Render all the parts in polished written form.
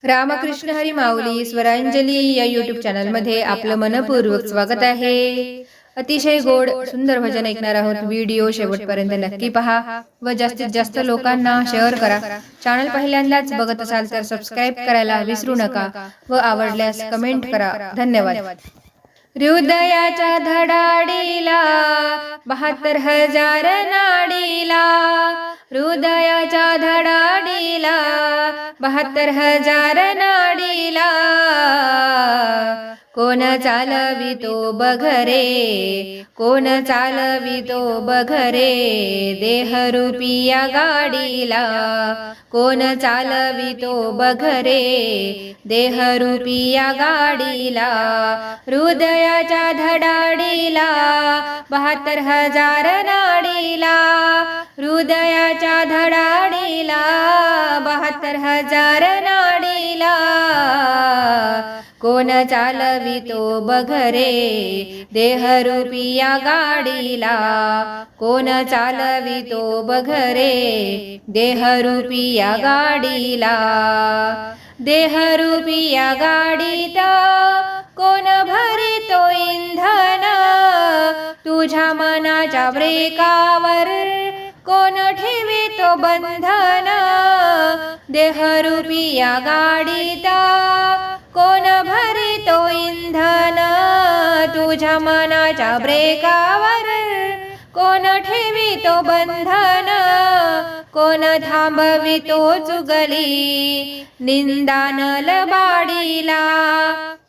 रामकृष्ण हरी माऊली स्वरांजली या यूट्यूब चॅनलमध्ये आपलं मनपूर्वक स्वागत आहे। अतिशय गोड सुंदर भजन ऐकणार आहोत। व्हिडिओ शेवटपर्यंत नक्की पहा व जास्तीत जास्त लोकांना शेअर करा। चॅनल पहिल्यांदाच बघत असाल तर सबस्क्राइब करायला विसरू नका व आवडल्यास कमेंट करा। धन्यवाद। हृदयाच्या धडाडीला 72,000 नाडीला, हृदयाच्या धडाडीला 72,000 नाडीला, कोण चालवितो बघरे, कोण चालवितो बघरे, देहरूपी या गाडीला, कोण चालवितो बघरे, देहरूपी या गाडीला, हृदयाच्या धडाडीला 72,000 नाडीला, हृदयाच्या धडाडीला 72,000 नाडीला, कोण चालवितो बघरे, देहरूपी या गाडीला, कोण चालवितो बघरे, देहरूपी या गाडीला, देहरूपी या गाडीत कोण भरितो इंधन, तुझ्या मनाच्या ब्रेकावर कोण ठेवितो बंधन, देहरूपी या गाडीत कोण भरितो इंधन, तुझ्या मनाच्या ब्रेकावर कोण ठेवितो बंधन, कोण थांबवितो चुगली निंदानल बाडीला,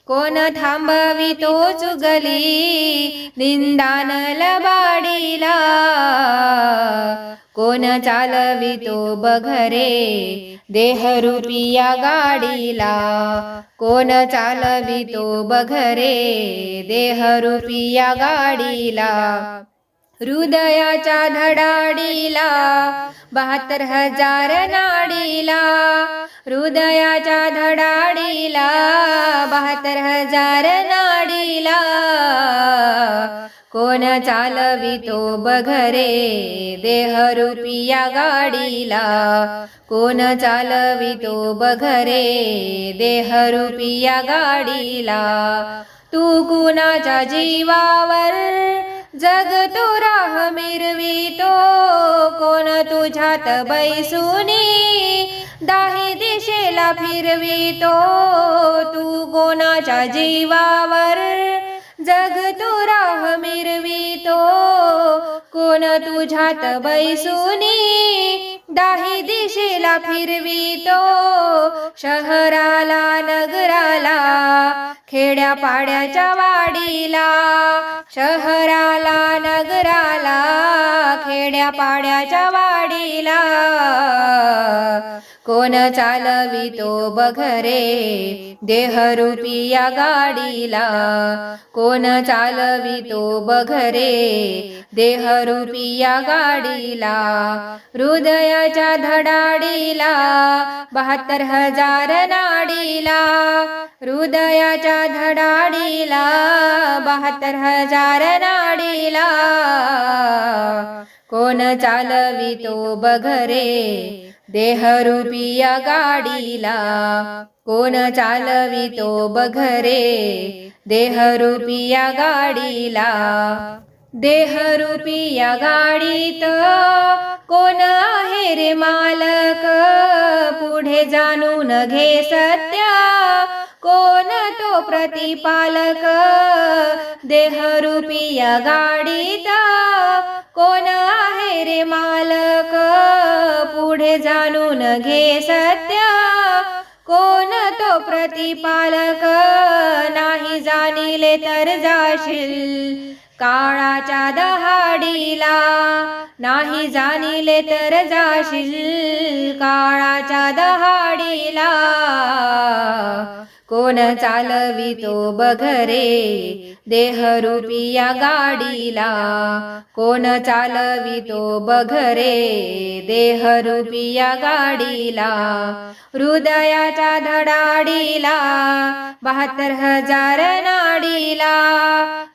कोण थांबवितो चुगली निंदानल बाडीला, कोण चालवितो बघरे, देहरूपी या गाडीला, कोण चालवितो बघरे, देहरूपी या गाडीला, हृदयाच्या धडाडीला 72,000 नाडीला, हृदयाच्या धडाडीला 72,000 नाडीला, कोण चालवितो बघरे, देहरूपी या गाडीला, कोण चालवितो बघरे, देहरूपी या गाडीला, तू कुणाच्या जीवावर जगतो राह मिरवितो, कोण तुझ्यात बैसुनी दाही दिशेला फिरवितो, तू कोणाच्या जीवावर जगतो राह मिरवितो, कोण तुझ्यात बैसुनी दाही दिशेला फिरवितो, शहराला नगराला खेड्यापाड्याच्या वाडीला, शहराला नगराला खेड्यापाड्याच्या वाडीला, कोण चालवितो बघरे, देहरूपी या गाडीला, कोण चालवितो बघरे, देहरूपी या गाडीला, हृदयाच्या धडाडीला 72,000 नाडीला, हृदयाच्या धडाडीला 72,000 नाडीला, कोण चालवितो बघरे, देहरूपी या गाडीला, कोण चालवितो बघरे, देहरूपी या गाडीला, देहरूपी या गाडीत कोण आहे रे मालक, पुढे जाणून घे सत्य, कोण तो प्रतिपालक, देहरूपी या गाडीत कोण आहे रे मालक, पुढे जाणून घे सत्य, कोण तो प्रतिपालक, नाही जाणीले तर जाशील काळाच्या दहाडीला, नाही जाणीले तर जाशील काळाच्या दहाडीला, कोण चालवितो बघरे, देहरूपी या गाडीला, कोण चालवितो बघरे, देहरूपी या गाडीला, हृदयाच्या धडाडीला 72,000 नाडीला,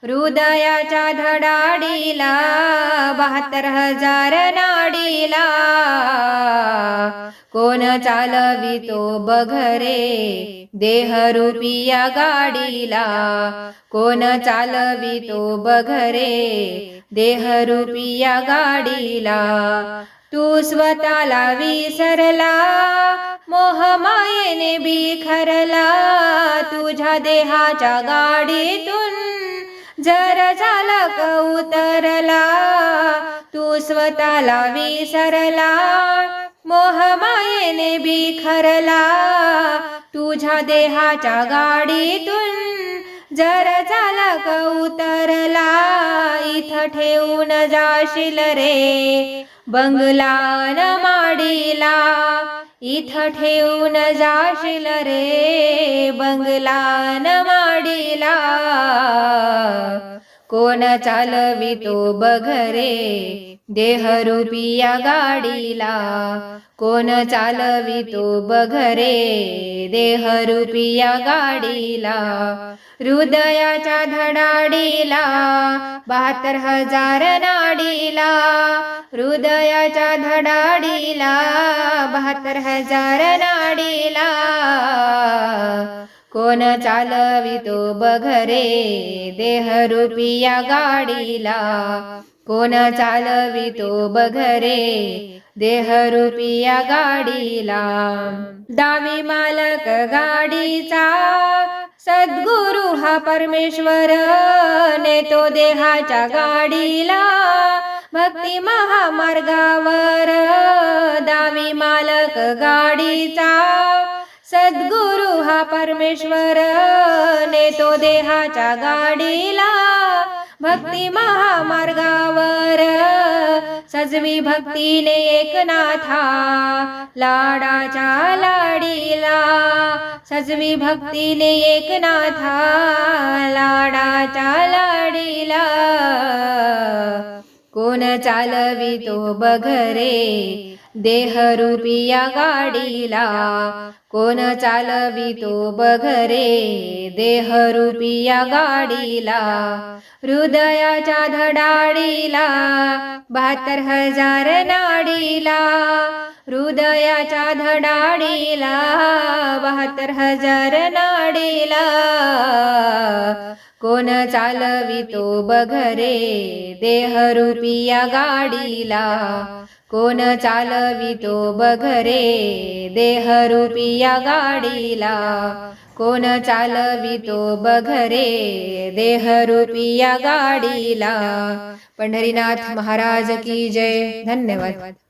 हृदयाच्या धडाडीला 72,000 नाडीला, कोण चालवितो बघरे देहरूपी या गाडीला, कोण चालवितो बघरे देहरूपी या गाडीला. तू स्वतःला विसरला मोहमायेने बिखरला, तुझ्या देहाच्या गाडीतून जर चालक उतरला. तू स्वतःला विसरला मोहमायेने बिखरला, तुझ्या देहाच्या गाडीतून जर चालक उतरला. इथं ठेवून जाशील रे बंगला न माडीला, इथं ठेवून जाशील रे बंगला न माडीला. कोण चालवितो बघरे देहरूपी या गाडीला, कोण चालवितो बघरे देहरूपी या गाडीला. हृदयाच्या धडाडीला 72,000 नाडीला, हृदयाच्या धडाडीला 72,000 नाडीला. कोण चालवितो बघरे देहरूपी या गाडीला, कोण चालवितो बघरे देहरूपी या गाडीला. दावी मालक गाडीचा सद्गुरु हा परमेश्वर, नेतो देहाच्या गाडीला भक्ती महामार्गावर. दावी मालक गाडीचा सद्गुरु हा परमेश्वर, नेतो देहाच्या गाडीला भक्ती महामार्गावर. सजवी भक्तीने एकनाथा लाडाच्या लाडीला, सजवी भक्तीने एकनाथा लाडाच्या लाडीला. कोण चालवितो बघरे देहरूपी या गाडीला, कोण चालवितो बघरे देहरूपी या गाडीला. हृदयाच्या धडाडीला 72,000 नाडीला, हृदयाच्या धडाडीला 72,000 नाडीला. कोण चालवितो बघरे देहरूपी या गाडीला, कोण चालवितो बघरे देहरूपी या गाडीला, कोण चालवितो बघरे देहरूपी या गाडीला. पंढरीनाथ महाराज की जय. धन्यवाद.